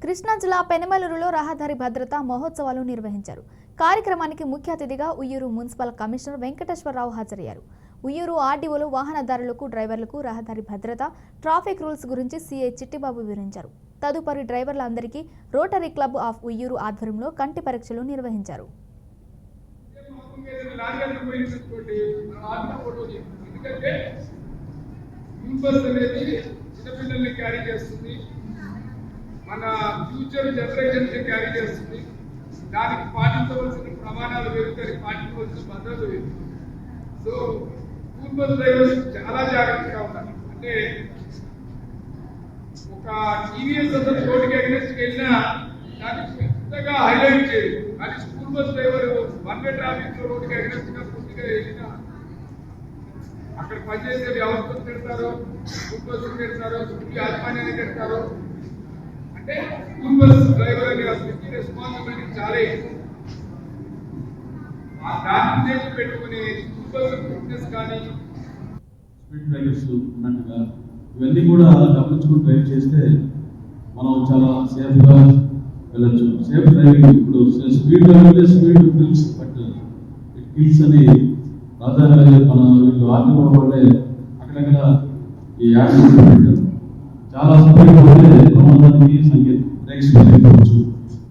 కృష్ణా జిల్లా పెనమలూరులో రహదారి భద్రతా మహోత్సవాలు నిర్వహించారు. కార్యక్రమానికి ముఖ్య అతిథిగా ఉయ్యూరు మున్సిపల్ కమిషనర్ వెంకటేశ్వరరావు హాజరయ్యారు. ఉయ్యూరు ఆర్డీఓలు వాహనదారులకు, డ్రైవర్లకు రహదారి భద్రత, ట్రాఫిక్ రూల్స్ గురించి సీఐ చిట్టిబాబు వివరించారు. తదుపరి డ్రైవర్లందరికీ రోటరీ క్లబ్ ఆఫ్ ఉయ్యూరు ఆధ్వర్యంలో కంటి పరీక్షలు నిర్వహించారు. మన ఫ్యూచర్ జనరేషన్ కి క్యారీ చేస్తుంది. దానికి పాటించవలసిన ప్రమాణాలు వేరు, దానికి పాటించవలసిన భద్రత వేరు. సో స్కూల్ బస్ డ్రైవర్స్ చాలా జాగ్రత్తగా ఉండాలి. అంటే ఒక టీవీఎస్ అతను రోడ్డుకి అగెన్స్ట్ వెళ్ళినా దాన్ని పెద్దగా హైలైట్ చేయదు. కానీ school bus driver one way traffic లో రోడ్డుకి అగెన్స్ట్ గా పూర్తిగా వెళ్ళినా అక్కడ పనిచేసే వ్యవస్థను పెడతారు, స్కూల్ బస్సులు పెడతారు, స్కూల్ యాజమాన్యాన్ని పెడతారు. అంటే స్కూల్ బస్ డ్రైవర్ అనే అతనికి రెస్పాన్సిబిలిటీ చాలా ఎక్కువ. దాన్ని పెట్టుకుని స్కూల్ బస్సు ఫిట్నెస్ కానీ స్పీడ్ డ్రైవర్స్ ఉన్నట్టుగా ఇవన్నీ కూడా గమనించుకుని డ్రైవ్ చేస్తే మనం చాలా సేఫ్గా వెళ్ళచ్చు. సేఫ్ డ్రైవింగ్ ఇప్పుడు speed driver speed kills, but it kills అని రాజధాని మన వీళ్ళు ఆర్టీఓ వాళ్ళే అక్కడక్కడ ఈ యాక్సిడెంట్ పెట్టారు. చాలా స్పీడ్ పోతే ప్రమాదానికి సంకేతం బ్రేక్స్ వెళ్ళిపోవచ్చు.